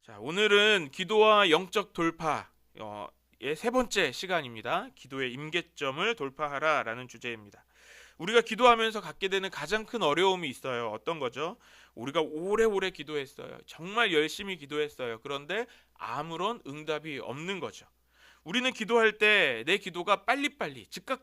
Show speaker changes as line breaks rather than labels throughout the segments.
자, 오늘은 기도와 영적 돌파 의 세 번째 시간입니다. 기도의 임계점을 돌파하라라는 주제입니다. 우리가 기도하면서 갖게 되는 가장 큰 어려움이 있어요. 어떤 거죠? 우리가 오래오래 기도했어요. 정말 열심히 기도했어요. 그런데 아무런 응답이 없는 거죠. 우리는 기도할 때 내 기도가 빨리빨리 즉각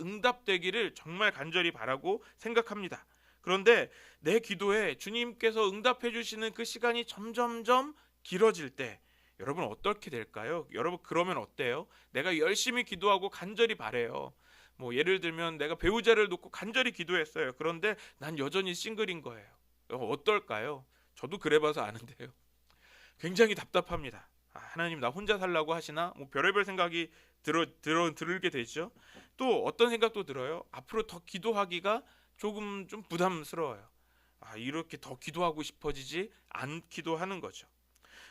응답되기를 정말 간절히 바라고 생각합니다. 그런데 내 기도에 주님께서 응답해 주시는 그 시간이 점점점 길어질 때 여러분 어떻게 될까요? 여러분 그러면 어때요? 내가 열심히 기도하고 간절히 바래요. 뭐 예를 들면 내가 배우자를 놓고 간절히 기도했어요. 그런데 난 여전히 싱글인 거예요. 어떨까요? 저도 그래봐서 아는데요. 굉장히 답답합니다. 하나님 나 혼자 살라고 하시나? 뭐 별의별 생각이 들게 되죠. 또 어떤 생각도 들어요. 앞으로 더 기도하기가 조금 좀 부담스러워요. 이렇게 더 기도하고 싶어지지 않기도 하는 거죠.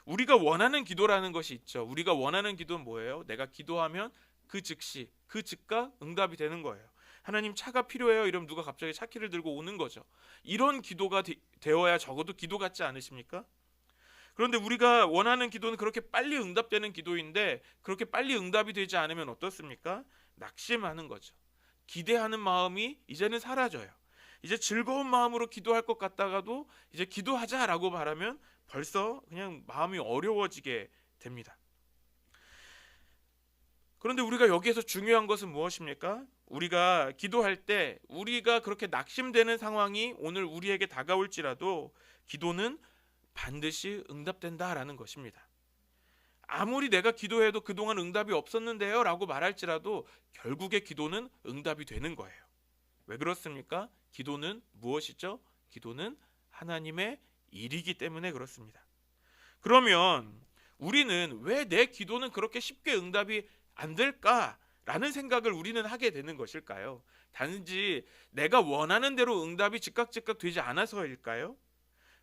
우리가 원하는 기도라는 것이 있죠. 우리가 원하는 기도는 뭐예요? 내가 기도하면 그 즉시 그 즉각 응답이 되는 거예요. 하나님 차가 필요해요. 이러면 누가 갑자기 차키를 들고 오는 거죠. 이런 기도가 되어야 적어도 기도 같지 않으십니까? 그런데 우리가 원하는 기도는 그렇게 빨리 응답되는 기도인데 그렇게 빨리 응답이 되지 않으면 어떻습니까? 낙심하는 거죠. 기대하는 마음이 이제는 사라져요. 이제 즐거운 마음으로 기도할 것 같다가도 이제 기도하자라고 말하면 벌써 그냥 마음이 어려워지게 됩니다. 그런데 우리가 여기에서 중요한 것은 무엇입니까? 우리가 기도할 때 우리가 그렇게 낙심되는 상황이 오늘 우리에게 다가올지라도 기도는 반드시 응답된다라는 것입니다. 아무리 내가 기도해도 그동안 응답이 없었는데요 라고 말할지라도 결국에 기도는 응답이 되는 거예요. 왜 그렇습니까? 기도는 무엇이죠? 기도는 하나님의 일이기 때문에 그렇습니다. 그러면 우리는 왜 내 기도는 그렇게 쉽게 응답이 안 될까라는 생각을 우리는 하게 되는 것일까요? 단지 내가 원하는 대로 응답이 즉각 되지 않아서일까요?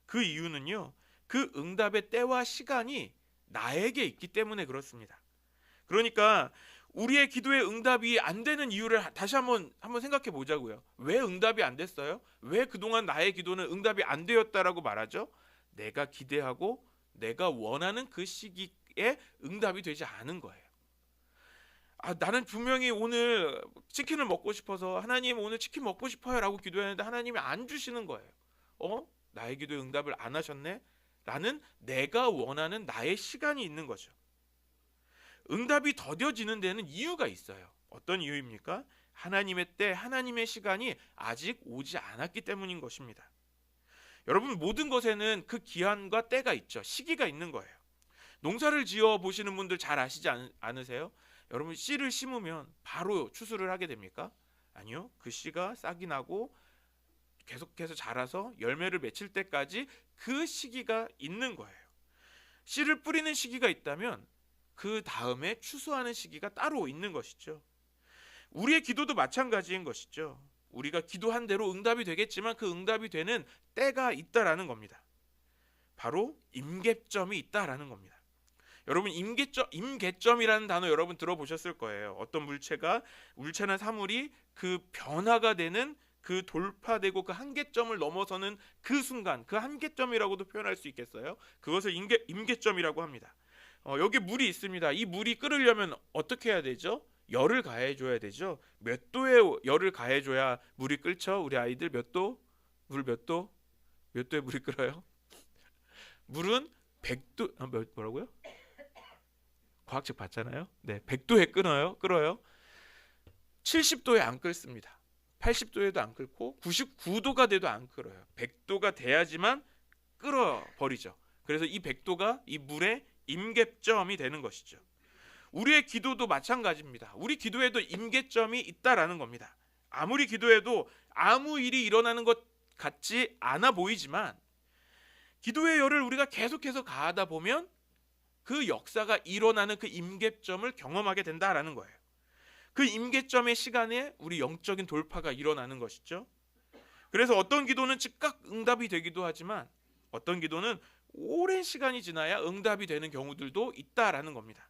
그 이유는요. 그 응답의 때와 시간이 나에게 있기 때문에 그렇습니다. 그러니까 우리의 기도의 응답이 안 되는 이유를 다시 한번 생각해 보자고요. 왜 응답이 안 됐어요? 왜 그동안 나의 기도는 응답이 안 되었다라고 말하죠? 내가 기대하고 내가 원하는 그 시기에 응답이 되지 않은 거예요. 나는 분명히 오늘 치킨을 먹고 싶어서 하나님 오늘 치킨 먹고 싶어요 라고 기도했는데 하나님이 안 주시는 거예요. 나의 기도에 응답을 안 하셨네? 라는 내가 원하는 나의 시간이 있는 거죠. 응답이 더뎌지는 데는 이유가 있어요. 어떤 이유입니까? 하나님의 때, 하나님의 시간이 아직 오지 않았기 때문인 것입니다. 여러분 모든 것에는 그 기한과 때가 있죠. 시기가 있는 거예요. 농사를 지어 보시는 분들 잘 아시지 않으세요? 여러분 씨를 심으면 바로 추수를 하게 됩니까? 아니요. 그 씨가 싹이 나고 계속해서 자라서 열매를 맺힐 때까지 그 시기가 있는 거예요. 씨를 뿌리는 시기가 있다면 그 다음에 추수하는 시기가 따로 있는 것이죠. 우리의 기도도 마찬가지인 것이죠. 우리가 기도한 대로 응답이 되겠지만 그 응답이 되는 때가 있다라는 겁니다. 바로 임계점이 있다라는 겁니다. 여러분 임계점이라는 단어 여러분 들어보셨을 거예요. 어떤 물체나 사물이 그 변화가 되는 그 돌파되고 그 한계점을 넘어서는 그 순간, 그 한계점이라고도 표현할 수 있겠어요. 그것을 임계점이라고 합니다. 여기 물이 있습니다. 이 물이 끓으려면 어떻게 해야 되죠? 열을 가해줘야 되죠. 몇 도의 열을 가해줘야 물이 끓죠? 우리 아이들 몇 도? 물 몇 도? 몇 도에 물이 끓어요? 물은 100도, 뭐라고요? 과학책 봤잖아요. 네, 100도에 끓어요. 70도에 안 끓습니다. 80도에도 안 끓고 99도가 돼도 안 끓어요. 100도가 돼야지만 끓어버리죠. 그래서 이 100도가 이 물의 임계점이 되는 것이죠. 우리의 기도도 마찬가지입니다. 우리 기도에도 임계점이 있다라는 겁니다. 아무리 기도해도 아무 일이 일어나는 것 같지 않아 보이지만 기도의 열을 우리가 계속해서 가하다 보면 그 역사가 일어나는 그 임계점을 경험하게 된다라는 거예요. 그 임계점의 시간에 우리 영적인 돌파가 일어나는 것이죠. 그래서 어떤 기도는 즉각 응답이 되기도 하지만 어떤 기도는 오랜 시간이 지나야 응답이 되는 경우들도 있다라는 겁니다.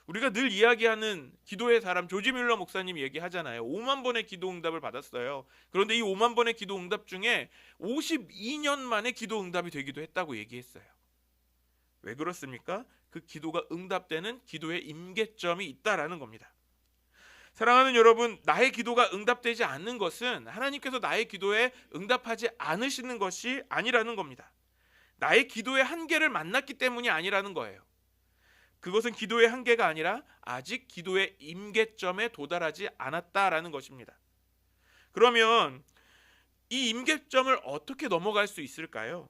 우리가 늘 이야기하는 기도의 사람 조지 뮬러 목사님이 얘기하잖아요. 5만 번의 기도 응답을 받았어요. 그런데 이 5만 번의 기도 응답 중에 52년 만에 기도 응답이 되기도 했다고 얘기했어요. 왜 그렇습니까? 그 기도가 응답되는 기도의 임계점이 있다라는 겁니다. 사랑하는 여러분, 나의 기도가 응답되지 않는 것은 하나님께서 나의 기도에 응답하지 않으시는 것이 아니라는 겁니다. 나의 기도의 한계를 만났기 때문이 아니라는 거예요. 그것은 기도의 한계가 아니라 아직 기도의 임계점에 도달하지 않았다라는 것입니다. 그러면 이 임계점을 어떻게 넘어갈 수 있을까요?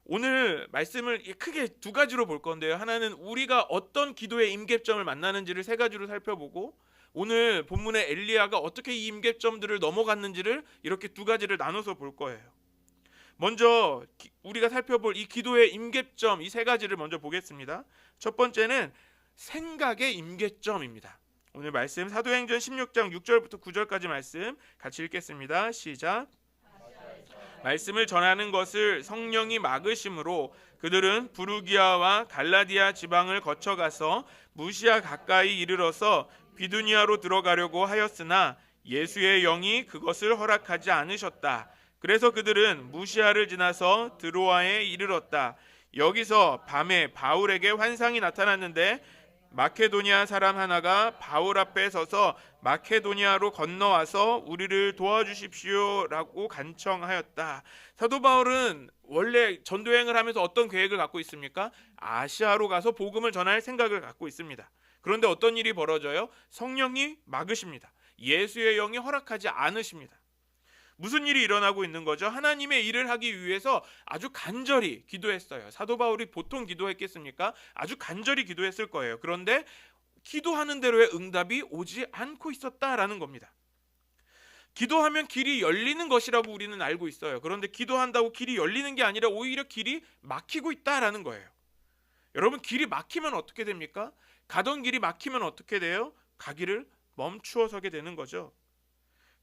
오늘 말씀을 크게 두 가지로 볼 건데요. 하나는 우리가 어떤 기도의 임계점을 만나는지를 세 가지로 살펴보고, 오늘 본문의 엘리야가 어떻게 이 임계점들을 넘어갔는지를 이렇게 두 가지를 나눠서 볼 거예요. 먼저 우리가 살펴볼 이 기도의 임계점, 이 세 가지를 먼저 보겠습니다. 첫 번째는 생각의 임계점입니다. 오늘 말씀 사도행전 16장 6절부터 9절까지 말씀 같이 읽겠습니다. 시작. 말씀을 전하는 것을 성령이 막으심으로 그들은 부르기아와 갈라디아 지방을 거쳐가서 무시아 가까이 이르러서 비두니아로 들어가려고 하였으나 예수의 영이 그것을 허락하지 않으셨다. 그래서 그들은 무시아를 지나서 드로아에 이르렀다. 여기서 밤에 바울에게 환상이 나타났는데 마케도니아 사람 하나가 바울 앞에 서서 마케도니아로 건너와서 우리를 도와주십시오라고 간청하였다. 사도 바울은 원래 전도여행을 하면서 어떤 계획을 갖고 있습니까? 아시아로 가서 복음을 전할 생각을 갖고 있습니다. 그런데 어떤 일이 벌어져요? 성령이 막으십니다. 예수의 영이 허락하지 않으십니다. 무슨 일이 일어나고 있는 거죠? 하나님의 일을 하기 위해서 아주 간절히 기도했어요. 사도 바울이 보통 기도했겠습니까? 아주 간절히 기도했을 거예요. 그런데 기도하는 대로의 응답이 오지 않고 있었다라는 겁니다. 기도하면 길이 열리는 것이라고 우리는 알고 있어요. 그런데 기도한다고 길이 열리는 게 아니라 오히려 길이 막히고 있다라는 거예요. 여러분, 길이 막히면 어떻게 됩니까? 가던 길이 막히면 어떻게 돼요? 가기를 멈추어 서게 되는 거죠.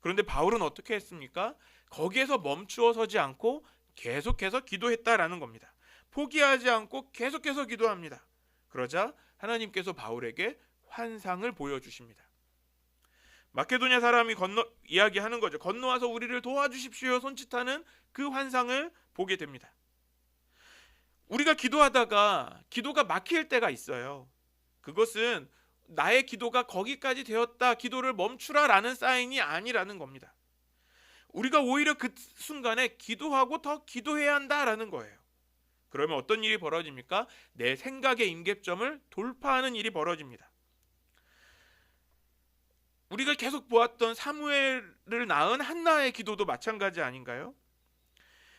그런데 바울은 어떻게 했습니까? 거기에서 멈추어 서지 않고 계속해서 기도했다라는 겁니다. 포기하지 않고 계속해서 기도합니다. 그러자 하나님께서 바울에게 환상을 보여주십니다. 마케도냐 사람이 이야기하는 거죠. 건너와서 우리를 도와주십시오 손짓하는 그 환상을 보게 됩니다. 우리가 기도하다가 기도가 막힐 때가 있어요. 그것은 나의 기도가 거기까지 되었다, 기도를 멈추라라는 사인이 아니라는 겁니다. 우리가 오히려 그 순간에 기도하고 더 기도해야 한다라는 거예요. 그러면 어떤 일이 벌어집니까? 내 생각의 임계점을 돌파하는 일이 벌어집니다. 우리가 계속 보았던 사무엘을 낳은 한나의 기도도 마찬가지 아닌가요?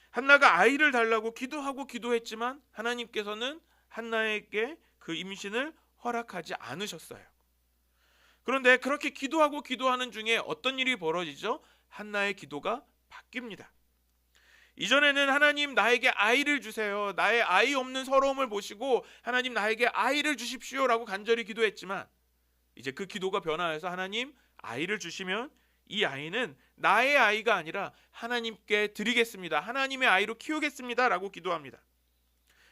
한나가 아이를 달라고 기도하고 기도했지만 하나님께서는 한나에게 그 임신을 허락하지 않으셨어요. 그런데 그렇게 기도하고 기도하는 중에 어떤 일이 벌어지죠? 한나의 기도가 바뀝니다. 이전에는 하나님 나에게 아이를 주세요, 나의 아이 없는 서러움을 보시고 하나님 나에게 아이를 주십시오라고 간절히 기도했지만 이제 그 기도가 변화해서 하나님 아이를 주시면 이 아이는 나의 아이가 아니라 하나님께 드리겠습니다, 하나님의 아이로 키우겠습니다 라고 기도합니다.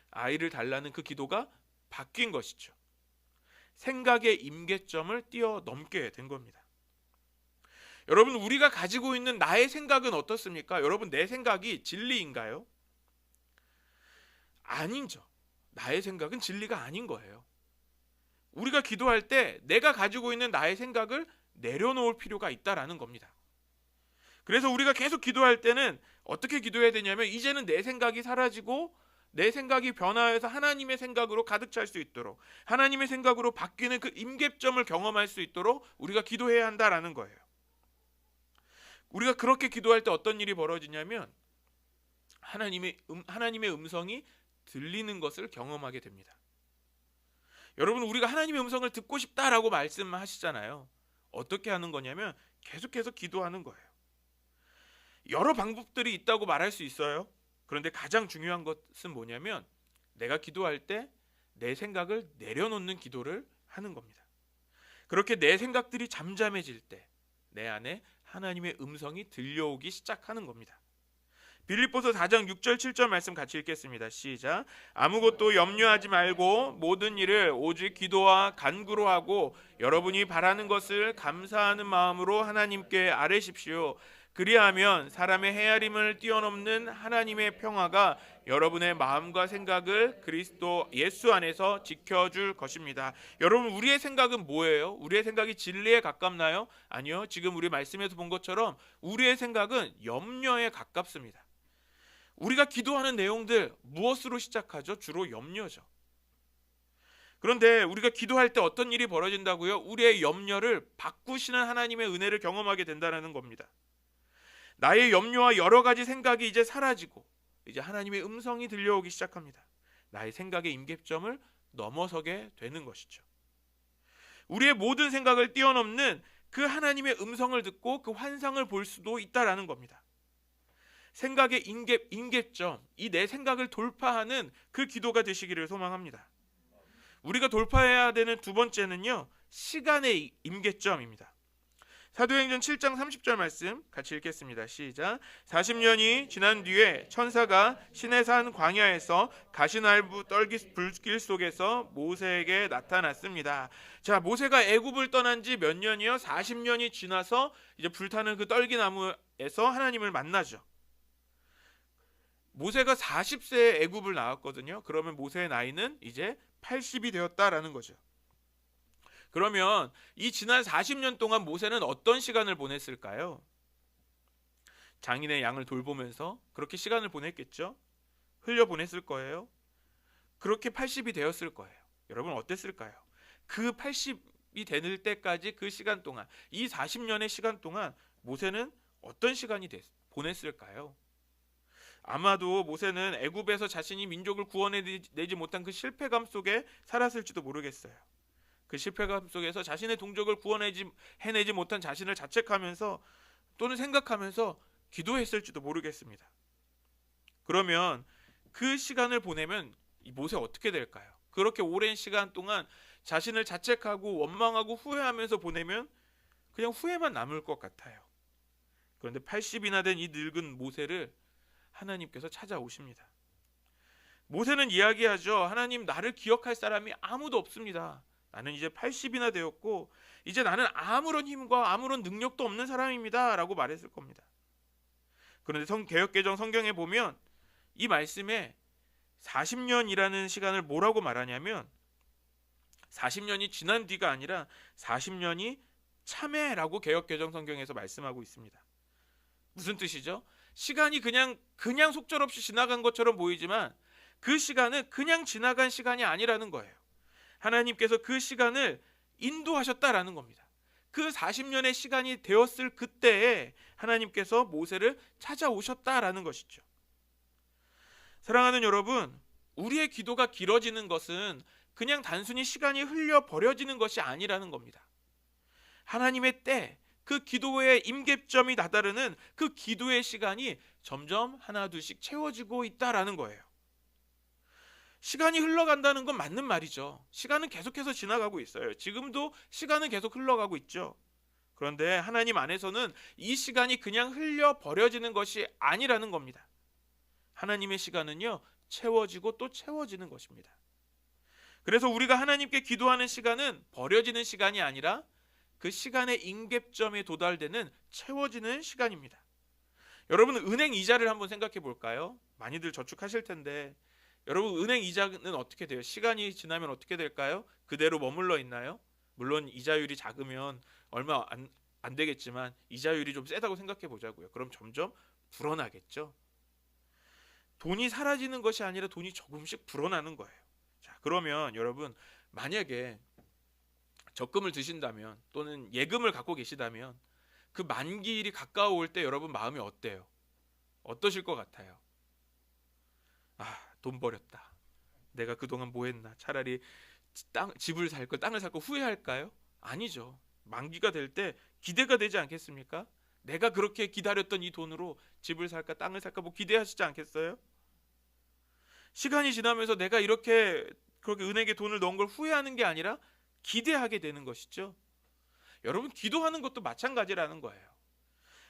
아이를 달라는 그 기도가 바뀐 것이죠. 생각의 임계점을 뛰어넘게 된 겁니다. 여러분, 우리가 가지고 있는 나의 생각은 어떻습니까? 여러분, 내 생각이 진리인가요? 아니죠. 나의 생각은 진리가 아닌 거예요. 우리가 기도할 때 내가 가지고 있는 나의 생각을 내려놓을 필요가 있다라는 겁니다. 그래서 우리가 계속 기도할 때는 어떻게 기도해야 되냐면, 이제는 내 생각이 사라지고 내 생각이 변화해서 하나님의 생각으로 가득 찰 수 있도록, 하나님의 생각으로 바뀌는 그 임계점을 경험할 수 있도록 우리가 기도해야 한다라는 거예요. 우리가 그렇게 기도할 때 어떤 일이 벌어지냐면 하나님의 음성이 들리는 것을 경험하게 됩니다. 여러분, 우리가 하나님의 음성을 듣고 싶다라고 말씀하시잖아요. 어떻게 하는 거냐면 계속해서 기도하는 거예요. 여러 방법들이 있다고 말할 수 있어요. 그런데 가장 중요한 것은 뭐냐면 내가 기도할 때 내 생각을 내려놓는 기도를 하는 겁니다. 그렇게 내 생각들이 잠잠해질 때 내 안에 하나님의 음성이 들려오기 시작하는 겁니다. 빌립보서 4장 6절 7절 말씀 같이 읽겠습니다. 시작. 아무것도 염려하지 말고 모든 일을 오직 기도와 간구로 하고 여러분이 바라는 것을 감사하는 마음으로 하나님께 아뢰십시오. 그리하면 사람의 헤아림을 뛰어넘는 하나님의 평화가 여러분의 마음과 생각을 그리스도 예수 안에서 지켜줄 것입니다. 여러분, 우리의 생각은 뭐예요? 우리의 생각이 진리에 가깝나요? 아니요. 지금 우리 말씀에서 본 것처럼 우리의 생각은 염려에 가깝습니다. 우리가 기도하는 내용들 무엇으로 시작하죠? 주로 염려죠. 그런데 우리가 기도할 때 어떤 일이 벌어진다고요? 우리의 염려를 바꾸시는 하나님의 은혜를 경험하게 된다는 겁니다. 나의 염려와 여러 가지 생각이 이제 사라지고 이제 하나님의 음성이 들려오기 시작합니다. 나의 생각의 임계점을 넘어서게 되는 것이죠. 우리의 모든 생각을 뛰어넘는 그 하나님의 음성을 듣고 그 환상을 볼 수도 있다라는 겁니다. 생각의 임계점, 이 내 생각을 돌파하는 그 기도가 되시기를 소망합니다. 우리가 돌파해야 되는 두 번째는요, 시간의 임계점입니다. 사도행전 7장 30절 말씀 같이 읽겠습니다. 시작. 40년이 지난 뒤에 천사가 시내산 광야에서 가시날부 떨기 불길 속에서 모세에게 나타났습니다. 자, 모세가 애굽을 떠난 지 몇 년이요? 40년이 지나서 이제 불타는 그 떨기나무에서 하나님을 만나죠. 모세가 40세에 애굽을 나왔거든요. 그러면 모세의 나이는 이제 80이 되었다라는 거죠. 그러면 이 지난 40년 동안 모세는 어떤 시간을 보냈을까요? 장인의 양을 돌보면서 그렇게 시간을 보냈겠죠? 흘려보냈을 거예요. 그렇게 80이 되었을 거예요. 여러분 어땠을까요? 그 80이 되는 때까지 그 시간 동안, 이 40년의 시간 동안 모세는 어떤 시간이 보냈을까요? 아마도 모세는 애굽에서 자신이 민족을 구원해내지 못한 그 실패감 속에 살았을지도 모르겠어요. 그 실패감 속에서 자신의 동족을 해내지 못한 자신을 자책하면서 또는 생각하면서 기도했을지도 모르겠습니다. 그러면 그 시간을 보내면 이 모세 어떻게 될까요? 그렇게 오랜 시간 동안 자신을 자책하고 원망하고 후회하면서 보내면 그냥 후회만 남을 것 같아요. 그런데 80이나 된 이 늙은 모세를 하나님께서 찾아오십니다. 모세는 이야기하죠. 하나님, 나를 기억할 사람이 아무도 없습니다. 나는 이제 80이나 되었고 이제 나는 아무런 힘과 아무런 능력도 없는 사람입니다 라고 말했을 겁니다. 그런데 개역개정 성경에 보면 이 말씀에 40년이라는 시간을 뭐라고 말하냐면 40년이 지난 뒤가 아니라 40년이 참회라고 개역개정 성경에서 말씀하고 있습니다. 무슨 뜻이죠? 시간이 그냥 속절없이 지나간 것처럼 보이지만 그 시간은 그냥 지나간 시간이 아니라는 거예요. 하나님께서 그 시간을 인도하셨다라는 겁니다. 그 40년의 시간이 되었을 그때에 하나님께서 모세를 찾아오셨다라는 것이죠. 사랑하는 여러분, 우리의 기도가 길어지는 것은 그냥 단순히 시간이 흘려 버려지는 것이 아니라는 겁니다. 하나님의 때, 그 기도의 임계점이 다다르는 그 기도의 시간이 점점 하나 둘씩 채워지고 있다라는 거예요. 시간이 흘러간다는 건 맞는 말이죠. 시간은 계속해서 지나가고 있어요. 지금도 시간은 계속 흘러가고 있죠. 그런데 하나님 안에서는 이 시간이 그냥 흘려 버려지는 것이 아니라는 겁니다. 하나님의 시간은요, 채워지고 또 채워지는 것입니다. 그래서 우리가 하나님께 기도하는 시간은 버려지는 시간이 아니라 그 시간의 임계점에 도달되는 채워지는 시간입니다. 여러분, 은행 이자를 한번 생각해 볼까요? 많이들 저축하실 텐데 여러분, 은행 이자는 어떻게 돼요? 시간이 지나면 어떻게 될까요? 그대로 머물러 있나요? 물론 이자율이 작으면 얼마 안 되겠지만 이자율이 좀 세다고 생각해 보자고요. 그럼 점점 불어나겠죠. 돈이 사라지는 것이 아니라 돈이 조금씩 불어나는 거예요. 자, 그러면 여러분, 만약에 적금을 드신다면 또는 예금을 갖고 계시다면 그 만기일이 가까워올 때 여러분 마음이 어때요? 어떠실 것 같아요? 돈 버렸다. 내가 그동안 뭐 했나? 차라리 집을 살 거, 땅을 살 거 후회할까요? 아니죠. 만기가 될 때 기대가 되지 않겠습니까? 내가 그렇게 기다렸던 이 돈으로 집을 살까, 땅을 살까 뭐 기대하시지 않겠어요? 시간이 지나면서 내가 그렇게 은행에 돈을 넣은 걸 후회하는 게 아니라 기대하게 되는 것이죠. 여러분, 기도하는 것도 마찬가지라는 거예요.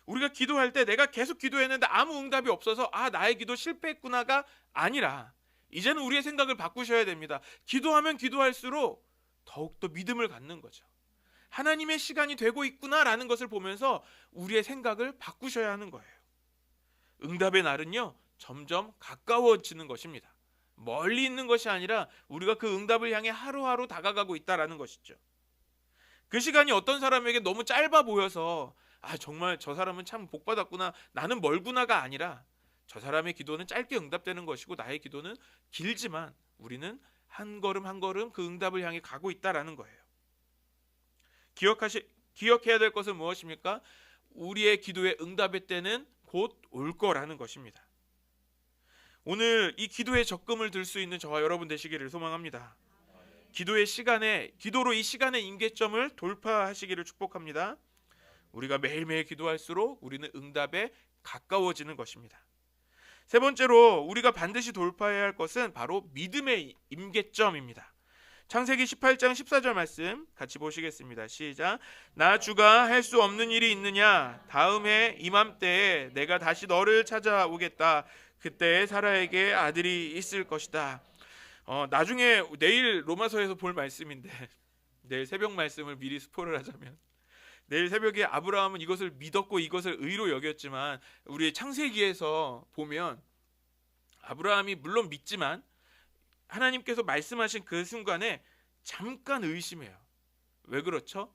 우리가 기도할 때 내가 계속 기도했는데 아무 응답이 없어서 나의 기도 실패했구나가 아니라 이제는 우리의 생각을 바꾸셔야 됩니다. 기도하면 기도할수록 더욱더 믿음을 갖는 거죠. 하나님의 시간이 되고 있구나라는 것을 보면서 우리의 생각을 바꾸셔야 하는 거예요. 응답의 날은요, 점점 가까워지는 것입니다. 멀리 있는 것이 아니라 우리가 그 응답을 향해 하루하루 다가가고 있다라는 것이죠. 그 시간이 어떤 사람에게 너무 짧아 보여서 정말 저 사람은 참 복받았구나, 나는 멀구나가 아니라 저 사람의 기도는 짧게 응답되는 것이고 나의 기도는 길지만 우리는 한 걸음 한 걸음 그 응답을 향해 가고 있다라는 거예요. 기억해야 될 것은 무엇입니까? 우리의 기도의 응답의 때는 곧 올 거라는 것입니다. 오늘 이 기도의 적금을 들 수 있는 저와 여러분 되시기를 소망합니다. 기도로 이 시간의 임계점을 돌파하시기를 축복합니다. 우리가 매일매일 기도할수록 우리는 응답에 가까워지는 것입니다. 세 번째로 우리가 반드시 돌파해야 할 것은 바로 믿음의 임계점입니다. 창세기 18장 14절 말씀 같이 보시겠습니다. 시작. 나 주가 할 수 없는 일이 있느냐? 다음 해 이맘때에 내가 다시 너를 찾아오겠다. 그때 사라에게 아들이 있을 것이다. 나중에 내일 로마서에서 볼 말씀인데 내일 새벽 말씀을 미리 스포를 하자면 내일 새벽에 아브라함은 이것을 믿었고 이것을 의로 여겼지만 우리 창세기에서 보면 아브라함이 물론 믿지만 하나님께서 말씀하신 그 순간에 잠깐 의심해요. 왜 그렇죠?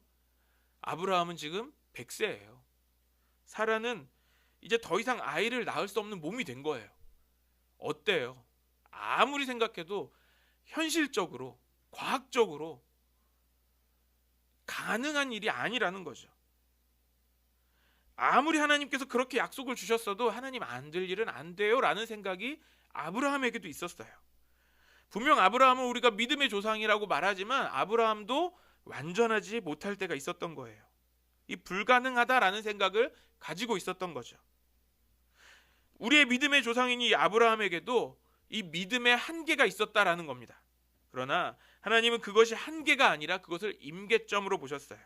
아브라함은 지금 100세예요. 사라는 이제 더 이상 아이를 낳을 수 없는 몸이 된 거예요. 어때요? 아무리 생각해도 현실적으로, 과학적으로 가능한 일이 아니라는 거죠. 아무리 하나님께서 그렇게 약속을 주셨어도 하나님 안 될 일은 안 돼요 라는 생각이 아브라함에게도 있었어요. 분명 아브라함은 우리가 믿음의 조상이라고 말하지만 아브라함도 완전하지 못할 때가 있었던 거예요. 이 불가능하다라는 생각을 가지고 있었던 거죠. 우리의 믿음의 조상인 이 아브라함에게도 이 믿음의 한계가 있었다라는 겁니다. 그러나 하나님은 그것이 한계가 아니라 그것을 임계점으로 보셨어요.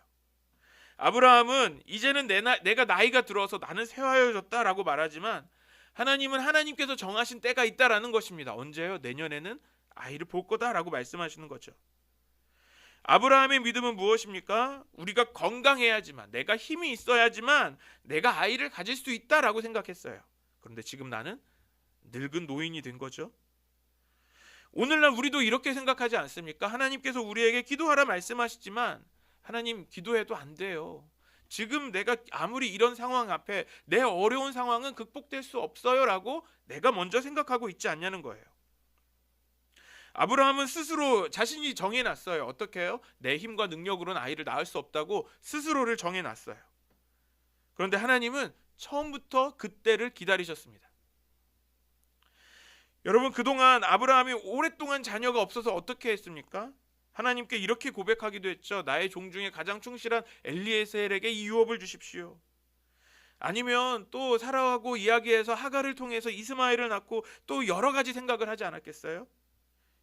아브라함은 이제는 내가 나이가 들어서 나는 쇠하여졌다라고 말하지만 하나님은 하나님께서 정하신 때가 있다라는 것입니다. 언제요? 내년에는 아이를 볼 거다라고 말씀하시는 거죠. 아브라함의 믿음은 무엇입니까? 우리가 건강해야지만, 내가 힘이 있어야지만 내가 아이를 가질 수 있다라고 생각했어요. 그런데 지금 나는 늙은 노인이 된 거죠. 오늘날 우리도 이렇게 생각하지 않습니까? 하나님께서 우리에게 기도하라 말씀하시지만 하나님, 기도해도 안 돼요. 지금 내가 아무리 이런 상황 앞에 내 어려운 상황은 극복될 수 없어요 라고 내가 먼저 생각하고 있지 않냐는 거예요. 아브라함은 스스로 자신이 정해놨어요. 어떻게 해요? 내 힘과 능력으로는 아이를 낳을 수 없다고 스스로를 정해놨어요. 그런데 하나님은 처음부터 그때를 기다리셨습니다. 여러분, 그동안 아브라함이 오랫동안 자녀가 없어서 어떻게 했습니까? 하나님께 이렇게 고백하기도 했죠. 나의 종 중에 가장 충실한 엘리에셀에게 이 유업을 주십시오. 아니면 또 사라하고 이야기해서 하갈을 통해서 이스마엘을 낳고 또 여러 가지 생각을 하지 않았겠어요?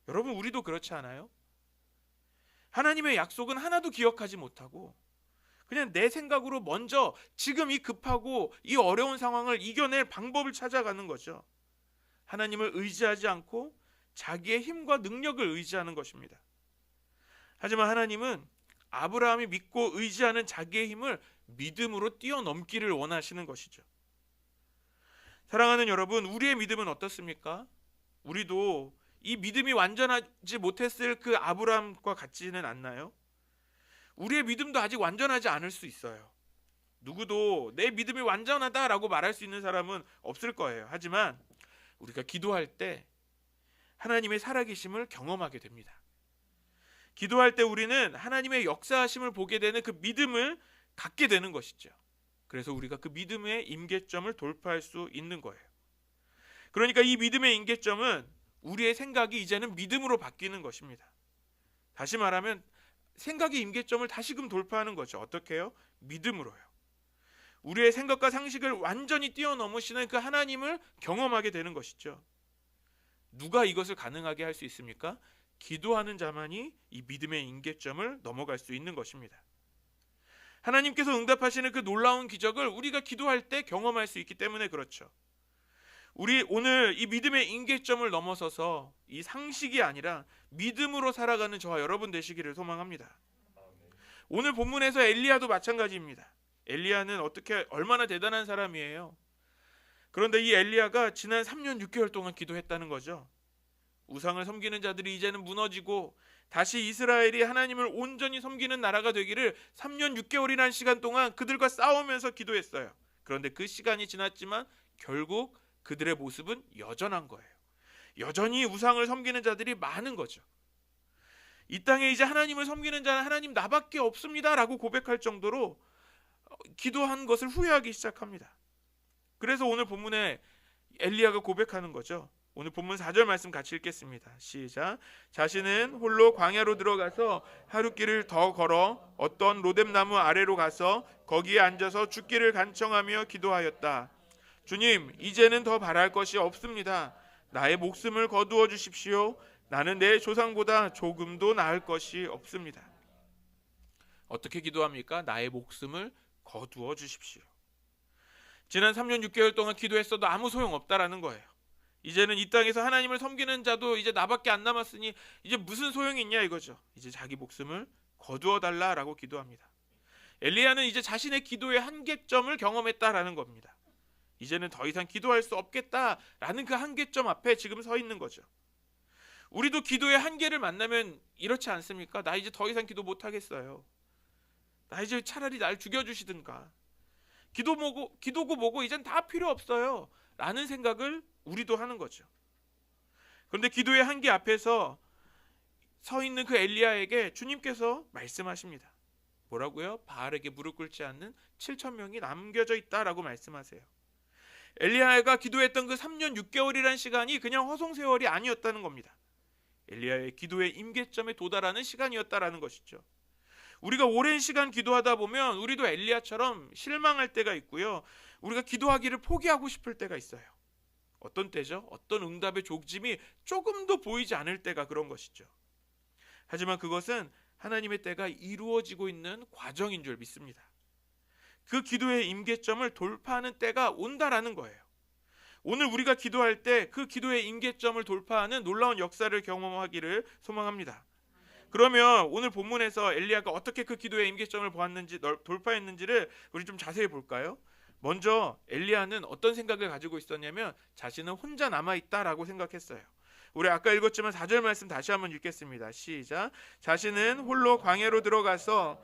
여러분, 우리도 그렇지 않아요? 하나님의 약속은 하나도 기억하지 못하고 그냥 내 생각으로 먼저 지금 이 급하고 이 어려운 상황을 이겨낼 방법을 찾아가는 거죠. 하나님을 의지하지 않고 자기의 힘과 능력을 의지하는 것입니다. 하지만 하나님은 아브라함이 믿고 의지하는 자기의 힘을 믿음으로 뛰어넘기를 원하시는 것이죠. 사랑하는 여러분, 우리의 믿음은 어떻습니까? 우리도 이 믿음이 완전하지 못했을 그 아브라함과 같지는 않나요? 우리의 믿음도 아직 완전하지 않을 수 있어요. 누구도 내 믿음이 완전하다라고 말할 수 있는 사람은 없을 거예요. 하지만 우리가 기도할 때 하나님의 살아계심을 경험하게 됩니다. 기도할 때 우리는 하나님의 역사하심을 보게 되는 그 믿음을 갖게 되는 것이죠. 그래서 우리가 그 믿음의 임계점을 돌파할 수 있는 거예요. 그러니까 이 믿음의 임계점은 우리의 생각이 이제는 믿음으로 바뀌는 것입니다. 다시 말하면 생각의 임계점을 다시금 돌파하는 거죠. 어떻게 해요? 믿음으로요. 우리의 생각과 상식을 완전히 뛰어넘으시는 그 하나님을 경험하게 되는 것이죠. 누가 이것을 가능하게 할 수 있습니까? 기도하는 자만이 이 믿음의 임계점을 넘어갈 수 있는 것입니다. 하나님께서 응답하시는 그 놀라운 기적을 우리가 기도할 때 경험할 수 있기 때문에 그렇죠. 우리 오늘 이 믿음의 임계점을 넘어서서 이 상식이 아니라 믿음으로 살아가는 저와 여러분 되시기를 소망합니다. 오늘 본문에서 엘리야도 마찬가지입니다. 엘리야는 얼마나 대단한 사람이에요. 그런데 이 엘리야가 지난 3년 6개월 동안 기도했다는 거죠. 우상을 섬기는 자들이 이제는 무너지고 다시 이스라엘이 하나님을 온전히 섬기는 나라가 되기를 3년 6개월이라는 시간 동안 그들과 싸우면서 기도했어요. 그런데 그 시간이 지났지만 결국 그들의 모습은 여전한 거예요. 여전히 우상을 섬기는 자들이 많은 거죠. 이 땅에 이제 하나님을 섬기는 자는 하나님 나밖에 없습니다 라고 고백할 정도로 기도한 것을 후회하기 시작합니다. 그래서 오늘 본문에 엘리야가 고백하는 거죠. 오늘 본문 4절 말씀 같이 읽겠습니다. 시작. 자신은 홀로 광야로 들어가서 하룻길을 더 걸어 어떤 로뎀나무 아래로 가서 거기에 앉아서 죽기를 간청하며 기도하였다. 주님, 이제는 더 바랄 것이 없습니다. 나의 목숨을 거두어 주십시오. 나는 내 조상보다 조금도 나을 것이 없습니다. 어떻게 기도합니까? 나의 목숨을 거두어 주십시오. 지난 3년 6개월 동안 기도했어도 아무 소용없다라는 거예요. 이제는 이 땅에서 하나님을 섬기는 자도 이제 나밖에 안 남았으니 이제 무슨 소용이 있냐 이거죠. 이제 자기 목숨을 거두어 달라라고 기도합니다. 엘리야는 이제 자신의 기도의 한계점을 경험했다라는 겁니다. 이제는 더 이상 기도할 수 없겠다라는 그 한계점 앞에 지금 서 있는 거죠. 우리도 기도의 한계를 만나면 이렇지 않습니까? 나 이제 더 이상 기도 못하겠어요. 나 이제 차라리 날 죽여주시든가. 기도고 뭐고 이젠 다 필요 없어요 라는 생각을 우리도 하는 거죠. 그런데 기도의 한계 앞에서 서 있는 그 엘리야에게 주님께서 말씀하십니다. 뭐라고요? 바알에게 무릎 꿇지 않는 7,000명이 남겨져 있다라고 말씀하세요. 엘리야가 기도했던 그 3년 6개월이라는 시간이 그냥 허송세월이 아니었다는 겁니다. 엘리야의 기도의 임계점에 도달하는 시간이었다라는 것이죠. 우리가 오랜 시간 기도하다 보면 우리도 엘리야처럼 실망할 때가 있고요. 우리가 기도하기를 포기하고 싶을 때가 있어요. 어떤 때죠? 어떤 응답의 족짐이 조금도 보이지 않을 때가 그런 것이죠. 하지만 그것은 하나님의 때가 이루어지고 있는 과정인 줄 믿습니다. 그 기도의 임계점을 돌파하는 때가 온다라는 거예요. 오늘 우리가 기도할 때 그 기도의 임계점을 돌파하는 놀라운 역사를 경험하기를 소망합니다. 그러면 오늘 본문에서 엘리야가 어떻게 그 기도의 임계점을 보았는지 돌파했는지를 우리 좀 자세히 볼까요? 먼저 엘리야는 어떤 생각을 가지고 있었냐면 자신은 혼자 남아있다라고 생각했어요. 우리 아까 읽었지만 4절 말씀 다시 한번 읽겠습니다. 시작. 자신은 홀로 광야로 들어가서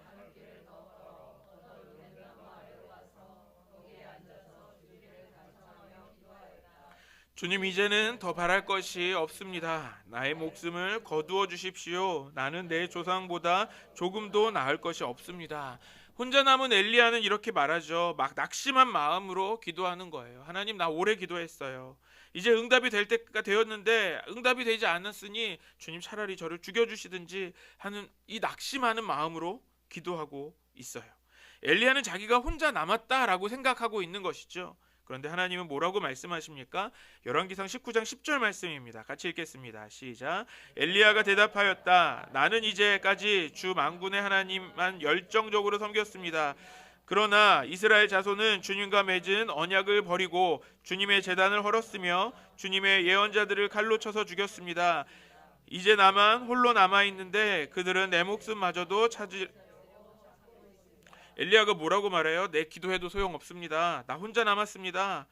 주님, 이제는 더 바랄 것이 없습니다. 나의 목숨을 거두어 주십시오. 나는 내 조상보다 조금도 나을 것이 없습니다. 혼자 남은 엘리야는 이렇게 말하죠. 막 낙심한 마음으로 기도하는 거예요. 하나님, 나 오래 기도했어요. 이제 응답이 될 때가 되었는데 응답이 되지 않았으니 주님 차라리 저를 죽여주시든지 하는 이 낙심하는 마음으로 기도하고 있어요. 엘리야는 자기가 혼자 남았다라고 생각하고 있는 것이죠. 그런데 하나님은 뭐라고 말씀하십니까? 열왕기상 19장 10절 말씀입니다. 같이 읽겠습니다. 시작. 엘리야가 대답하였다. 나는 이제까지 주 만군의 하나님만 열정적으로 섬겼습니다. 그러나 이스라엘 자손은 주님과 맺은 언약을 버리고 주님의 제단을 헐었으며 주님의 예언자들을 칼로 쳐서 죽였습니다. 이제 나만 홀로 남아있는데 그들은 내 목숨마저도 엘리야가 뭐라고 말해요? 내 기도해도 소용없습니다. 나 혼자 남았습니다.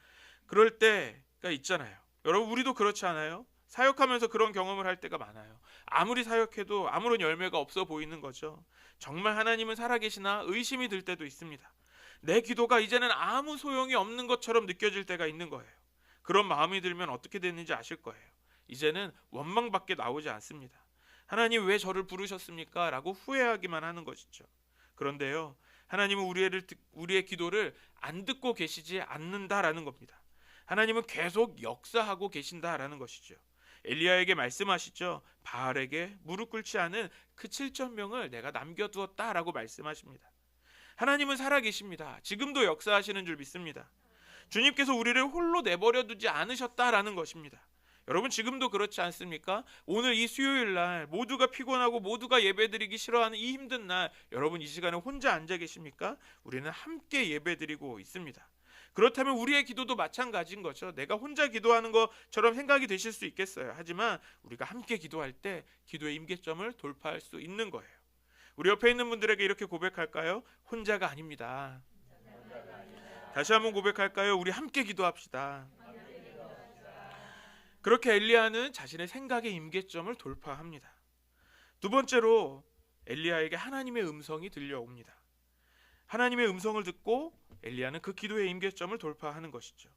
그럴 때가 있잖아요. 여러분, 우리도 그렇지 않아요? 사역하면서 그런 경험을 할 때가 많아요. 아무리 사역해도 아무런 열매가 없어 보이는 거죠. 정말 하나님은 살아계시나 의심이 들 때도 있습니다. 내 기도가 이제는 아무 소용이 없는 것처럼 느껴질 때가 있는 거예요. 그런 마음이 들면 어떻게 됐는지 아실 거예요. 이제는 원망밖에 나오지 않습니다. 하나님, 왜 저를 부르셨습니까? 라고 후회하기만 하는 것이죠. 그런데요, 하나님은 우리의 기도를 안 듣고 계시지 않는다라는 겁니다. 하나님은 계속 역사하고 계신다라는 것이죠. 엘리야에게 말씀하시죠. 바알에게 무릎 꿇지 않은 그 7,000명을 내가 남겨두었다라고 말씀하십니다. 하나님은 살아계십니다. 지금도 역사하시는 줄 믿습니다. 주님께서 우리를 홀로 내버려 두지 않으셨다라는 것입니다. 여러분, 지금도 그렇지 않습니까? 오늘 이 수요일 날 모두가 피곤하고 모두가 예배드리기 싫어하는 이 힘든 날, 여러분 이 시간에 혼자 앉아 계십니까? 우리는 함께 예배드리고 있습니다. 그렇다면 우리의 기도도 마찬가지인 거죠. 내가 혼자 기도하는 것처럼 생각이 되실 수 있겠어요. 하지만 우리가 함께 기도할 때 기도의 임계점을 돌파할 수 있는 거예요. 우리 옆에 있는 분들에게 이렇게 고백할까요? 혼자가 아닙니다. 다시 한번 고백할까요? 우리 함께 기도합시다. 그렇게 엘리야는 자신의 생각의 임계점을 돌파합니다. 두 번째로 엘리야에게 하나님의 음성이 들려옵니다. 하나님의 음성을 듣고 엘리야는 그 기도의 임계점을 돌파하는 것이죠.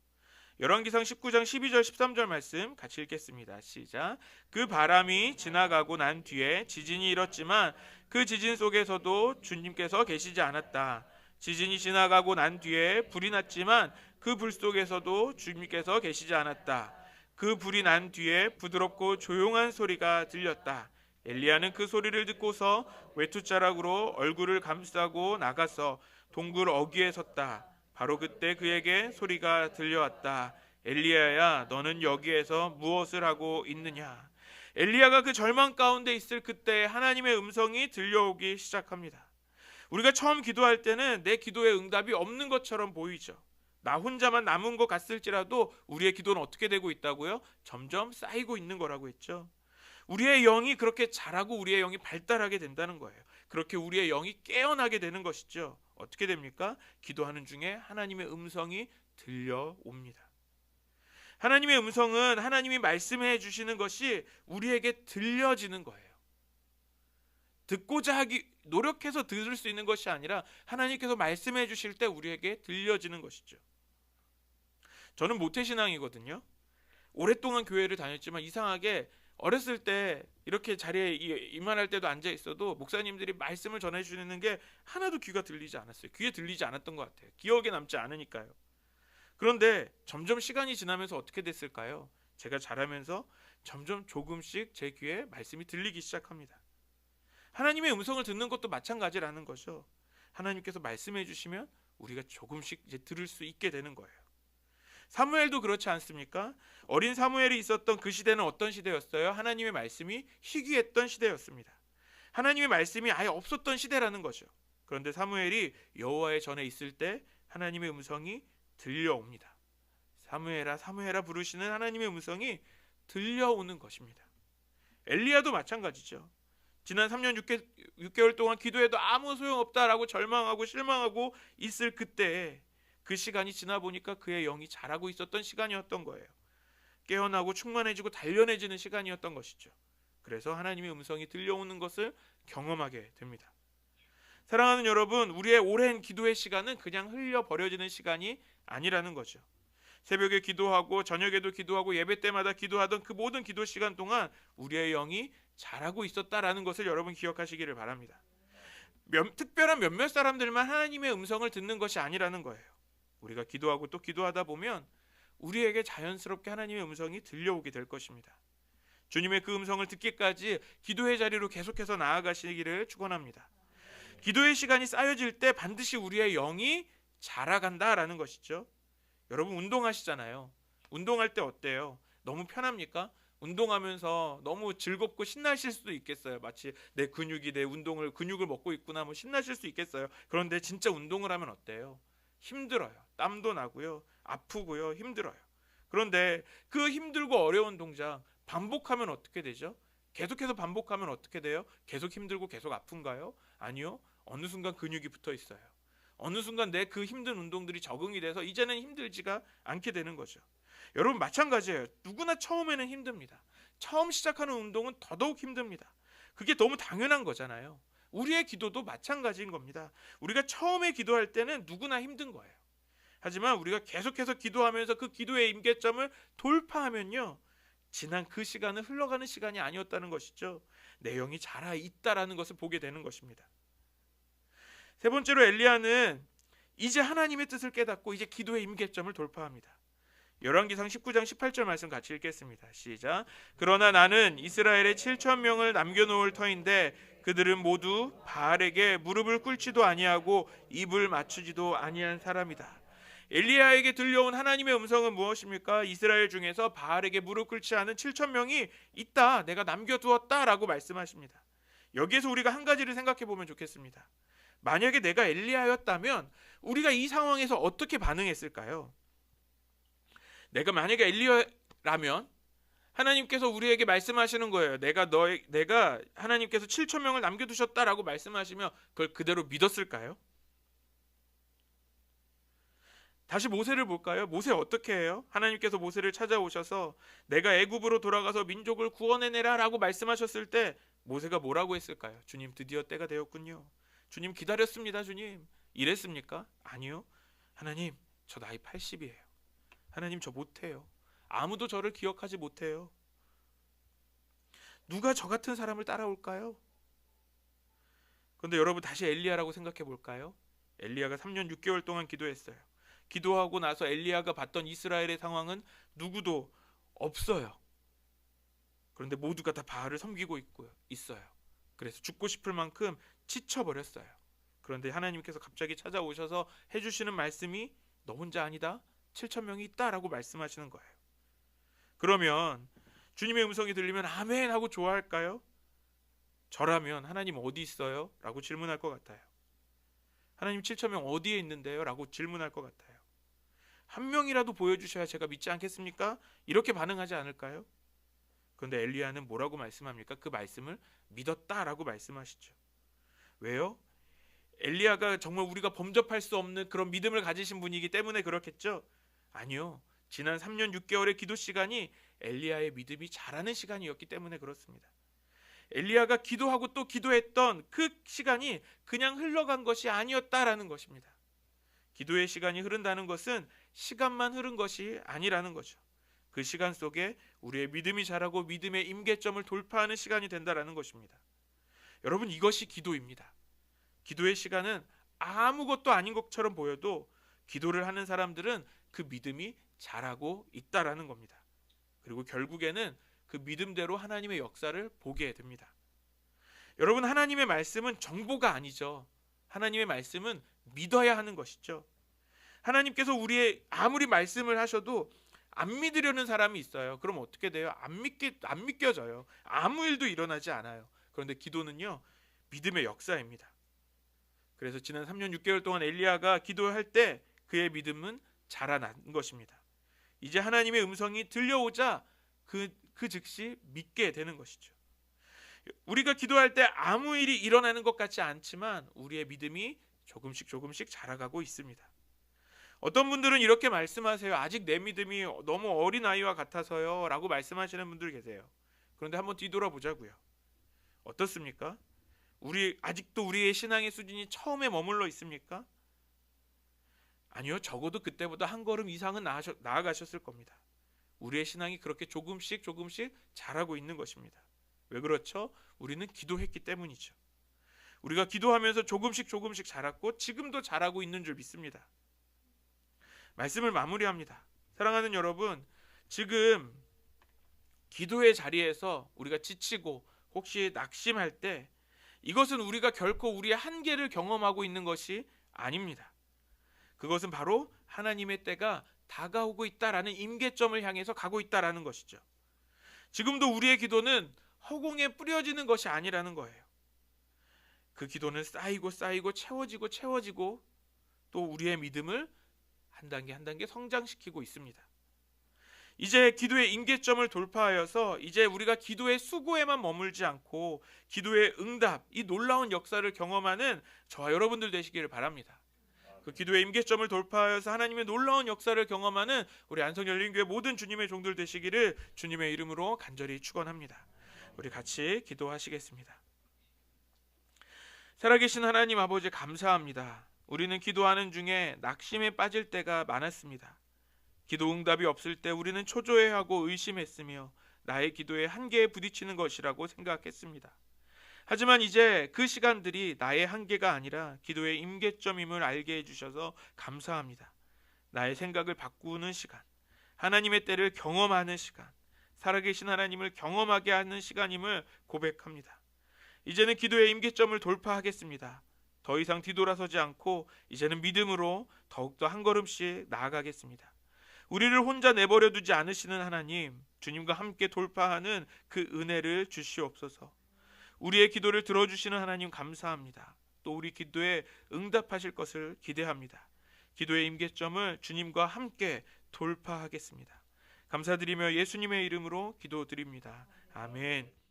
열왕기상 19장 12절 13절 말씀 같이 읽겠습니다. 시작. 그 바람이 지나가고 난 뒤에 지진이 일었지만 그 지진 속에서도 주님께서 계시지 않았다. 지진이 지나가고 난 뒤에 불이 났지만 그 불 속에서도 주님께서 계시지 않았다. 그 불이 난 뒤에 부드럽고 조용한 소리가 들렸다. 엘리야는 그 소리를 듣고서 외투자락으로 얼굴을 감싸고 나가서 동굴 어귀에 섰다. 바로 그때 그에게 소리가 들려왔다. 엘리야야, 너는 여기에서 무엇을 하고 있느냐? 엘리야가 그 절망 가운데 있을 그때 하나님의 음성이 들려오기 시작합니다. 우리가 처음 기도할 때는 내 기도의 응답이 없는 것처럼 보이죠. 나 혼자만 남은 것 같을지라도 우리의 기도는 어떻게 되고 있다고요? 점점 쌓이고 있는 거라고 했죠. 우리의 영이 그렇게 자라고 우리의 영이 발달하게 된다는 거예요. 그렇게 우리의 영이 깨어나게 되는 것이죠. 어떻게 됩니까? 기도하는 중에 하나님의 음성이 들려옵니다. 하나님의 음성은 하나님이 말씀해 주시는 것이 우리에게 들려지는 거예요. 듣고자 하기 노력해서 들을 수 있는 것이 아니라 하나님께서 말씀해 주실 때 우리에게 들려지는 것이죠. 저는 모태신앙이거든요. 오랫동안 교회를 다녔지만 이상하게 어렸을 때 이렇게 자리에 임한할 때도 앉아 있어도 목사님들이 말씀을 전해주시는 게 하나도 귀가 들리지 않았어요. 귀에 들리지 않았던 것 같아요. 기억에 남지 않으니까요. 그런데 점점 시간이 지나면서 어떻게 됐을까요? 제가 자라면서 점점 조금씩 제 귀에 말씀이 들리기 시작합니다. 하나님의 음성을 듣는 것도 마찬가지라는 거죠. 하나님께서 말씀해 주시면 우리가 조금씩 이제 들을 수 있게 되는 거예요. 사무엘도 그렇지 않습니까? 어린 사무엘이 있었던 그 시대는 어떤 시대였어요? 하나님의 말씀이 희귀했던 시대였습니다. 하나님의 말씀이 아예 없었던 시대라는 거죠. 그런데 사무엘이 여호와의 전에 있을 때 하나님의 음성이 들려옵니다. 사무엘아 사무엘아 부르시는 하나님의 음성이 들려오는 것입니다. 엘리야도 마찬가지죠. 지난 3년 6개월 동안 기도해도 아무 소용없다라고 절망하고 실망하고 있을 그때 그 시간이 지나 보니까 그의 영이 자라고 있었던 시간이었던 거예요. 깨어나고 충만해지고 단련해지는 시간이었던 것이죠. 그래서 하나님의 음성이 들려오는 것을 경험하게 됩니다. 사랑하는 여러분, 우리의 오랜 기도의 시간은 그냥 흘려버려지는 시간이 아니라는 거죠. 새벽에 기도하고 저녁에도 기도하고 예배 때마다 기도하던 그 모든 기도 시간 동안 우리의 영이 자라고 있었다라는 것을 여러분 기억하시기를 바랍니다. 특별한 몇몇 사람들만 하나님의 음성을 듣는 것이 아니라는 거예요. 우리가 기도하고 또 기도하다 보면 우리에게 자연스럽게 하나님의 음성이 들려오게 될 것입니다. 주님의 그 음성을 듣기까지 기도의 자리로 계속해서 나아가시기를 축원합니다. 기도의 시간이 쌓여질 때 반드시 우리의 영이 자라간다라는 것이죠. 여러분 운동하시잖아요. 운동할 때 어때요? 너무 편합니까? 운동하면서 너무 즐겁고 신나실 수도 있겠어요. 마치 내 근육이 내 근육을 먹고 있구나 뭐 신나실 수 있겠어요. 그런데 진짜 운동을 하면 어때요? 힘들어요. 땀도 나고요. 아프고요. 힘들어요. 그런데 그 힘들고 어려운 동작 반복하면 어떻게 되죠? 계속해서 반복하면 어떻게 돼요? 계속 힘들고 계속 아픈가요? 아니요. 어느 순간 근육이 붙어 있어요. 어느 순간 내 그 힘든 운동들이 적응이 돼서 이제는 힘들지가 않게 되는 거죠. 여러분 마찬가지예요. 누구나 처음에는 힘듭니다. 처음 시작하는 운동은 더더욱 힘듭니다. 그게 너무 당연한 거잖아요. 우리의 기도도 마찬가지인 겁니다. 우리가 처음에 기도할 때는 누구나 힘든 거예요. 하지만 우리가 계속해서 기도하면서 그 기도의 임계점을 돌파하면요, 지난 그 시간은 흘러가는 시간이 아니었다는 것이죠. 내 영이 자라 있다라는 것을 보게 되는 것입니다. 세 번째로 엘리야는 이제 하나님의 뜻을 깨닫고 이제 기도의 임계점을 돌파합니다. 열왕기상 19장 18절 말씀 같이 읽겠습니다. 시작. 그러나 나는 이스라엘의 7,000명을 남겨놓을 터인데 그들은 모두 바알에게 무릎을 꿇지도 아니하고 입을 맞추지도 아니한 사람이다. 엘리야에게 들려온 하나님의 음성은 무엇입니까? 이스라엘 중에서 바알에게 무릎 꿇지 않은 7,000명이 있다. 내가 남겨두었다라고 말씀하십니다. 여기에서 우리가 한 가지를 생각해 보면 좋겠습니다. 만약에 내가 엘리야였다면 우리가 이 상황에서 어떻게 반응했을까요? 내가 만약에 엘리야라면 하나님께서 우리에게 말씀하시는 거예요. 내가 하나님께서 7천 명을 남겨두셨다라고 말씀하시며 그걸 그대로 믿었을까요? 다시 모세를 볼까요? 모세 어떻게 해요? 하나님께서 모세를 찾아오셔서 내가 애굽으로 돌아가서 민족을 구원해내라라고 말씀하셨을 때 모세가 뭐라고 했을까요? 주님, 드디어 때가 되었군요. 주님, 기다렸습니다. 주님, 이랬습니까? 아니요. 하나님, 저 나이 80이에요. 하나님, 저 못해요. 아무도 저를 기억하지 못해요. 누가 저 같은 사람을 따라올까요? 그런데 여러분, 다시 엘리야라고 생각해 볼까요? 엘리야가 3년 6개월 동안 기도했어요. 기도하고 나서 엘리야가 봤던 이스라엘의 상황은 누구도 없어요. 그런데 모두가 다 바알을 섬기고 있어요. 그래서 죽고 싶을 만큼 지쳐버렸어요. 그런데 하나님께서 갑자기 찾아오셔서 해주시는 말씀이 너 혼자 아니다. 7천 명이 있다라고 말씀하시는 거예요. 그러면 주님의 음성이 들리면 아멘 하고 좋아할까요? 저라면 하나님 어디 있어요? 라고 질문할 것 같아요. 하나님 7천 명 어디에 있는데요? 라고 질문할 것 같아요. 한 명이라도 보여주셔야 제가 믿지 않겠습니까? 이렇게 반응하지 않을까요? 그런데 엘리야는 뭐라고 말씀합니까? 그 말씀을 믿었다라고 말씀하시죠. 왜요? 엘리야가 정말 우리가 범접할 수 없는 그런 믿음을 가지신 분이기 때문에 그렇겠죠? 아니요. 지난 3년 6개월의 기도 시간이 엘리야의 믿음이 자라는 시간이었기 때문에 그렇습니다. 엘리야가 기도하고 또 기도했던 그 시간이 그냥 흘러간 것이 아니었다라는 것입니다. 기도의 시간이 흐른다는 것은 시간만 흐른 것이 아니라는 거죠. 그 시간 속에 우리의 믿음이 자라고 믿음의 임계점을 돌파하는 시간이 된다라는 것입니다. 여러분, 이것이 기도입니다. 기도의 시간은 아무것도 아닌 것처럼 보여도 기도를 하는 사람들은 그 믿음이 자라고 있다라는 겁니다. 그리고 결국에는 그 믿음대로 하나님의 역사를 보게 됩니다. 여러분, 하나님의 말씀은 정보가 아니죠. 하나님의 말씀은 믿어야 하는 것이죠. 하나님께서 우리의 아무리 말씀을 하셔도 안 믿으려는 사람이 있어요. 그럼 어떻게 돼요? 안 믿겨져요. 아무 일도 일어나지 않아요. 그런데 기도는요, 믿음의 역사입니다. 그래서 지난 3년 6개월 동안 엘리야가 기도할 때 그의 믿음은 자라난 것입니다. 이제 하나님의 음성이 들려오자 그 즉시 믿게 되는 것이죠. 우리가 기도할 때 아무 일이 일어나는 것 같지 않지만 우리의 믿음이 조금씩 자라가고 있습니다. 어떤 분들은 이렇게 말씀하세요. 아직 내 믿음이 너무 어린아이와 같아서요 라고 말씀하시는 분들 계세요. 그런데 한번 뒤돌아보자고요. 어떻습니까? 아직도 우리의 신앙의 수준이 처음에 머물러 있습니까? 아니요. 적어도 그때보다 한 걸음 이상은 나아가셨을 겁니다. 우리의 신앙이 그렇게 조금씩 자라고 있는 것입니다. 왜 그렇죠? 우리는 기도했기 때문이죠. 우리가 기도하면서 조금씩 자랐고 지금도 자라고 있는 줄 믿습니다. 말씀을 마무리합니다. 사랑하는 여러분, 지금 기도의 자리에서 우리가 지치고 혹시 낙심할 때 이것은 우리가 결코 우리의 한계를 경험하고 있는 것이 아닙니다. 그것은 바로 하나님의 때가 다가오고 있다라는 임계점을 향해서 가고 있다라는 것이죠. 지금도 우리의 기도는 허공에 뿌려지는 것이 아니라는 거예요. 그 기도는 쌓이고 채워지고 또 우리의 믿음을 한 단계 성장시키고 있습니다. 이제 기도의 임계점을 돌파하여서 이제 우리가 기도의 수고에만 머물지 않고 기도의 응답, 이 놀라운 역사를 경험하는 저와 여러분들 되시기를 바랍니다. 그 기도의 임계점을 돌파하여서 하나님의 놀라운 역사를 경험하는 우리 안성열린교회 모든 주님의 종들 되시기를 주님의 이름으로 간절히 축원합니다. 우리 같이 기도하시겠습니다. 살아계신 하나님 아버지, 감사합니다. 우리는 기도하는 중에 낙심에 빠질 때가 많았습니다. 기도 응답이 없을 때 우리는 초조해하고 의심했으며 나의 기도의 한계에 부딪히는 것이라고 생각했습니다. 하지만 이제 그 시간들이 나의 한계가 아니라 기도의 임계점임을 알게 해주셔서 감사합니다. 나의 생각을 바꾸는 시간, 하나님의 때를 경험하는 시간, 살아계신 하나님을 경험하게 하는 시간임을 고백합니다. 이제는 기도의 임계점을 돌파하겠습니다. 더 이상 뒤돌아서지 않고 이제는 믿음으로 더욱더 한 걸음씩 나아가겠습니다. 우리를 혼자 내버려 두지 않으시는 하나님, 주님과 함께 돌파하는 그 은혜를 주시옵소서. 우리의 기도를 들어주시는 하나님 감사합니다. 또 우리 기도에 응답하실 것을 기대합니다. 기도의 임계점을 주님과 함께 돌파하겠습니다. 감사드리며 예수님의 이름으로 기도드립니다. 아멘.